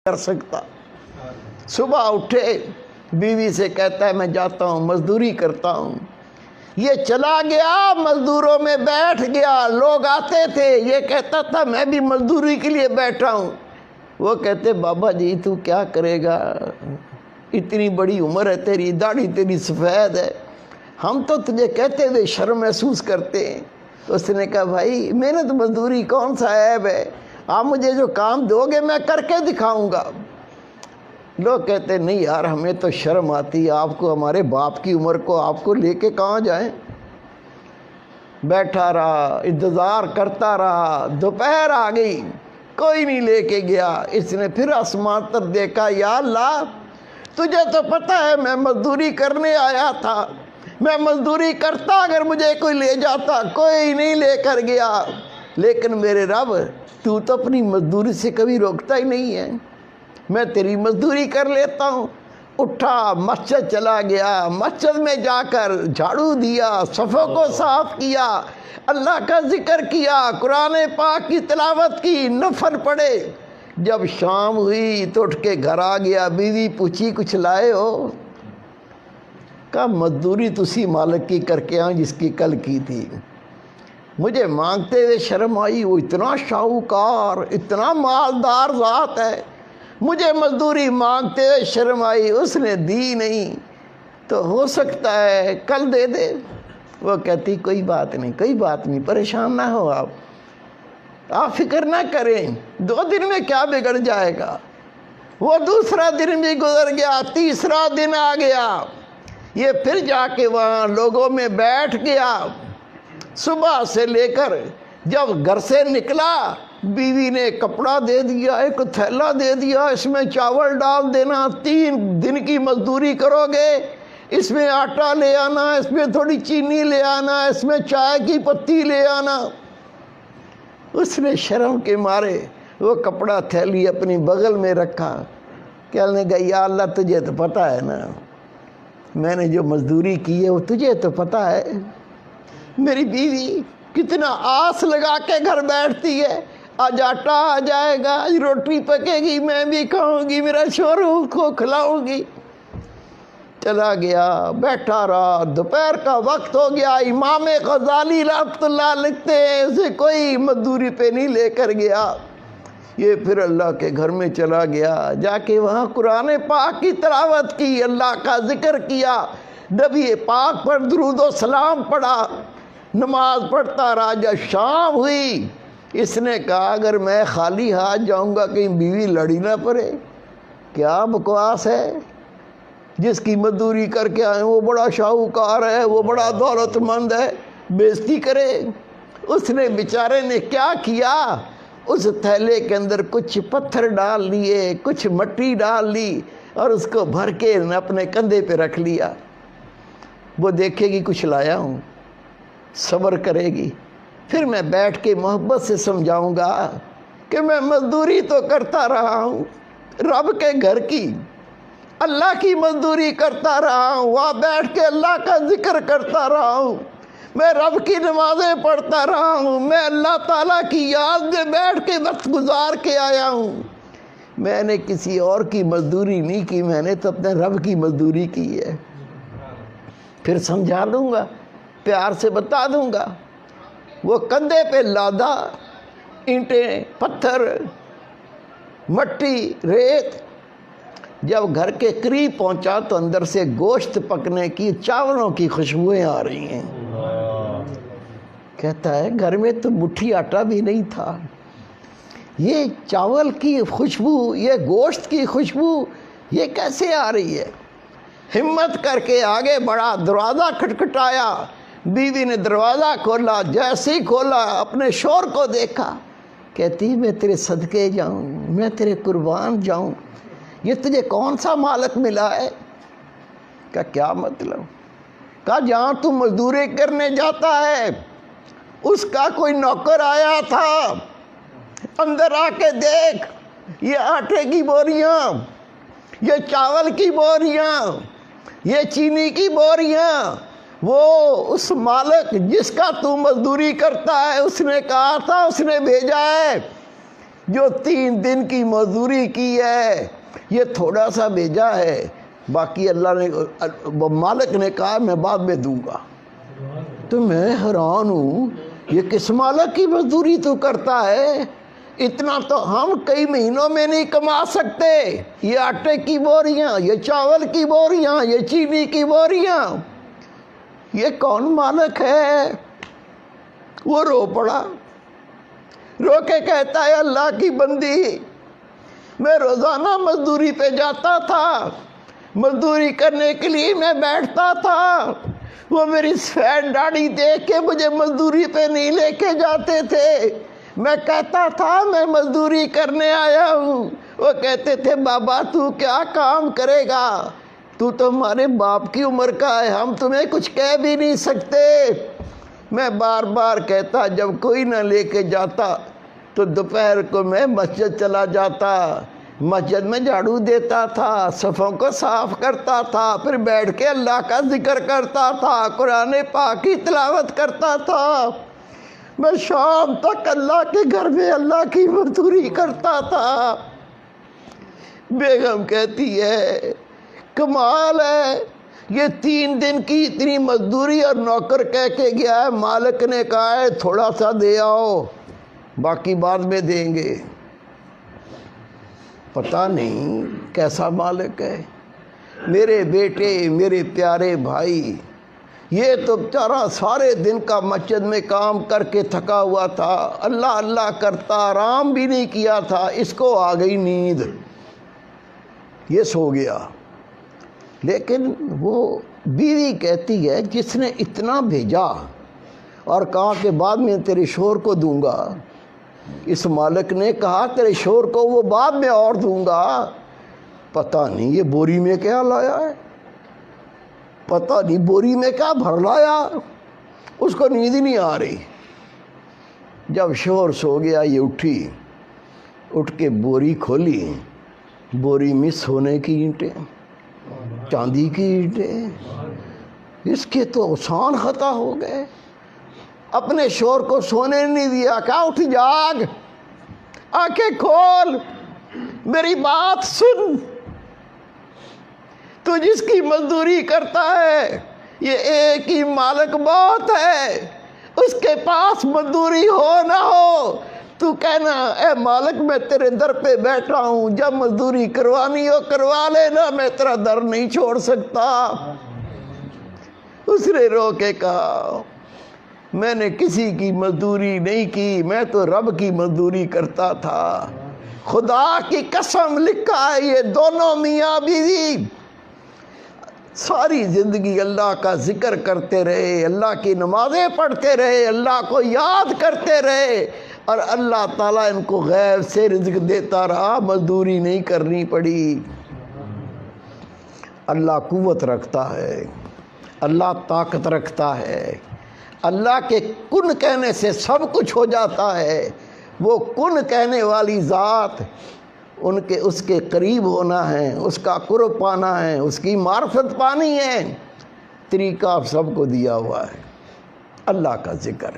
कर सकता। सुबह उठे, बीवी से कहता है मैं जाता हूँ मजदूरी करता हूँ। ये चला गया, मजदूरों में बैठ गया। लोग आते थे, ये कहता था मैं भी मजदूरी के लिए बैठा हूँ। वो कहते बाबा जी तू क्या करेगा, इतनी बड़ी उम्र है तेरी, दाढ़ी तेरी सफ़ेद है, हम तो तुझे कहते हुए शर्म महसूस करते हैं। उसने कहा भाई मेहनत मजदूरी कौन सा ऐब है, आप मुझे जो काम दोगे मैं करके दिखाऊंगा। लोग कहते नहीं यार हमें तो शर्म आती है, आपको हमारे बाप की उम्र को आपको लेके कहाँ जाएं। बैठा रहा, इंतज़ार करता रहा, दोपहर आ गई, कोई नहीं लेके गया। इसने फिर आसमान पर देखा, या अल्लाह तुझे तो पता है मैं मजदूरी करने आया था, मैं मजदूरी करता अगर मुझे कोई ले जाता, कोई नहीं लेकर गया। लेकिन मेरे रब तू तो अपनी मजदूरी से कभी रोकता ही नहीं है, मैं तेरी मजदूरी कर लेता हूँ। उठा, मस्जिद चला गया, मस्जिद में जाकर झाड़ू दिया, सफ़ों को साफ किया, अल्लाह का जिक्र किया, कुरान पाक की तिलावत की, नफल पढ़े। जब शाम हुई तो उठ के घर आ गया। बीवी पूछी कुछ लाए हो? कहा मजदूरी तुसी मालिक की करके आऊँ जिसकी कल की थी। मुझे मांगते हुए शर्म आई, वो इतना शाहूकार, इतना मालदार ज़ात है, मुझे मजदूरी मांगते हुए शर्म आई, उसने दी नहीं तो हो सकता है कल दे दे। वो कहती कोई बात नहीं, कोई बात नहीं, परेशान ना हो आप फिक्र ना करें, 2 दिन में क्या बिगड़ जाएगा। वो दूसरा दिन भी गुजर गया, तीसरा दिन आ गया, ये फिर जाके वहाँ लोगों में बैठ गया। सुबह से लेकर जब घर से निकला, बीवी ने कपड़ा दे दिया, एक थैला दे दिया, इसमें चावल डाल देना, 3 दिन की मजदूरी करोगे, इसमें आटा ले आना, इसमें थोड़ी चीनी ले आना, इसमें चाय की पत्ती ले आना। उसने शर्म के मारे वो कपड़ा थैली अपनी बगल में रखा। कहने लगा या अल्लाह तुझे तो पता है ना मैंने जो मजदूरी की है वो तुझे तो पता है। मेरी बीवी कितना आस लगा के घर बैठती है, आज आटा आ जाएगा, आज रोटी पकेगी, मैं भी खाऊंगी, मेरा शोहर को खिलाऊंगी। चला गया, बैठा रहा, दोपहर का वक्त हो गया। इमाम गजाली रहमतुल्लाह लिखते हैं उसे कोई मजदूरी पे नहीं लेकर गया। ये फिर अल्लाह के घर में चला गया, जाके वहाँ कुरान पाक की तिलावत की, अल्लाह का जिक्र किया, नबी पाक पर दुरूद व सलाम पढ़ा, नमाज पढ़ता रहा। जब शाम हुई इसने कहा अगर मैं खाली हाथ जाऊंगा कहीं बीवी लड़ी ना पड़े। क्या बकवास है, जिसकी मजदूरी करके आए वो बड़ा शाहूकार है, वो बड़ा दौलतमंद है, बेइज्जती करे। उसने बेचारे ने क्या किया, उस थैले के अंदर कुछ पत्थर डाल लिए, कुछ मट्टी डाल ली और उसको भर के अपने कंधे पे रख लिया। वो देखेगी कुछ लाया हूँ, सब्र करेगी, फिर मैं बैठ के मोहब्बत से समझाऊंगा कि मैं मजदूरी तो करता रहा हूँ, रब के घर की, अल्लाह की मजदूरी करता रहा हूँ, वहाँ बैठ के अल्लाह का जिक्र करता रहा हूँ, मैं रब की नमाज़ें पढ़ता रहा हूँ, मैं अल्लाह ताला की याद में बैठ के वक्त गुजार के आया हूँ। मैंने किसी और की मजदूरी नहीं की, मैंने तो अपने रब की मजदूरी की है। फिर समझा दूँगा, प्यार से बता दूँगा। वो कंधे पे लादा, ईंटें, पत्थर, मट्टी, रेत। जब घर के करीब पहुंचा तो अंदर से गोश्त पकने की, चावलों की खुशबुएं आ रही हैं। कहता है घर में तो मुट्ठी आटा भी नहीं था, ये चावल की खुशबू, ये गोश्त की खुशबू ये कैसे आ रही है। हिम्मत करके आगे बढ़ा, दरवाज़ा खटखटाया, बीवी ने दरवाज़ा खोला, जैसे ही खोला अपने शोहर को देखा, कहती मैं तेरे सदके जाऊं, मैं तेरे कुर्बान जाऊं, ये तुझे कौन सा मालिक मिला है। का क्या मतलब। कहा जहाँ तू मजदूरी करने जाता है उसका कोई नौकर आया था, अंदर आके देख, ये आटे की बोरियां, ये चावल की बोरियां, ये चीनी की बोरियां, वो उस मालिक जिसका तू मजदूरी करता है उसने कहा था, उसने भेजा है جو 3 دن کی مزدوری کی ہے یہ تھوڑا سا بھیجا ہے، باقی اللہ نے مالک نے کہا میں بعد میں دوں گا۔ تو میں حیران ہوں، یہ کس مالک کی مزدوری تو کرتا ہے؟ اتنا تو ہم کئی مہینوں میں نہیں کما سکتے۔ یہ آٹے کی بوریاں، یہ چاول کی بوریاں، یہ چینی کی بوریاں، یہ کون مالک ہے؟ وہ رو پڑا، رو کے کہتا ہے اللہ کی بندی، میں روزانہ مزدوری پہ جاتا تھا، مزدوری کرنے کے لیے میں بیٹھتا تھا، وہ میری سفید داڑھی دیکھ کے مجھے مزدوری پہ نہیں لے کے جاتے تھے۔ میں کہتا تھا میں مزدوری کرنے آیا ہوں، وہ کہتے تھے بابا تو کیا کام کرے گا، تو ہمارے باپ کی عمر کا ہے، ہم تمہیں کچھ کہہ بھی نہیں سکتے۔ میں بار بار کہتا جب کوئی نہ لے کے جاتا تو دوپہر کو میں مسجد چلا جاتا، مسجد میں جھاڑو دیتا تھا، صفوں کو صاف کرتا تھا، پھر بیٹھ کے اللہ کا ذکر کرتا تھا، قرآن پاک کی تلاوت کرتا تھا، میں شام تک اللہ کے گھر میں اللہ کی مزدوری کرتا تھا۔ بیگم کہتی ہے کمال ہے، یہ 3 دن کی اتنی مزدوری اور نوکر کہہ کے گیا ہے، مالک نے کہا ہے تھوڑا سا دے آؤ، باقی بعد میں دیں گے۔ پتہ نہیں کیسا مالک ہے۔ میرے بیٹے، میرے پیارے بھائی، یہ تو بیچارہ سارے دن کا مسجد میں کام کر کے تھکا ہوا تھا، اللہ اللہ کرتا، آرام بھی نہیں کیا تھا، اس کو آ گئی نیند، یہ سو گیا۔ لیکن وہ بیوی کہتی ہے جس نے اتنا بھیجا اور کہا کہ بعد میں تیرے شوہر کو دوں گا، اس مالک نے کہا تیرے شوہر کو وہ بعد میں اور دوں گا، پتہ نہیں یہ بوری میں کیا لایا ہے، پتہ نہیں بوری میں کیا بھر لایا، اس کو نیند ہی نہیں آ رہی۔ جب شوہر سو گیا یہ اٹھی، اٹھ کے بوری کھولی، بوری میں سونے کی اینٹیں، چاندی کی اینٹیں، اس کے تو آسان خطا ہو گئے۔ اپنے شوہر کو سونے نہیں دیا، کہا اٹھ جاگ، آنکھیں کھول، میری بات سن، تو جس کی مزدوری کرتا ہے یہ ایک ہی مالک بہت ہے، اس کے پاس مزدوری ہو نہ ہو تو کہنا اے مالک میں تیرے در پہ بیٹھا ہوں، جب مزدوری کروانی ہو کروا لینا، میں تیرا در نہیں چھوڑ سکتا۔ اس نے رو کے کہا میں نے کسی کی مزدوری نہیں کی، میں تو رب کی مزدوری کرتا تھا، خدا کی قسم لکھا ہے یہ دونوں میاں بیوی ساری زندگی اللہ کا ذکر کرتے رہے، اللہ کی نمازیں پڑھتے رہے، اللہ کو یاد کرتے رہے، اور اللہ تعالیٰ ان کو غیب سے رزق دیتا رہا، مزدوری نہیں کرنی پڑی۔ اللہ قوت رکھتا ہے، اللہ طاقت رکھتا ہے، اللہ کے کن کہنے سے سب کچھ ہو جاتا ہے۔ وہ کن کہنے والی ذات، اس کے قریب ہونا ہے، اس کا قرب پانا ہے، اس کی معرفت پانی ہے، طریقہ آپ سب کو دیا ہوا ہے، اللہ کا ذکر۔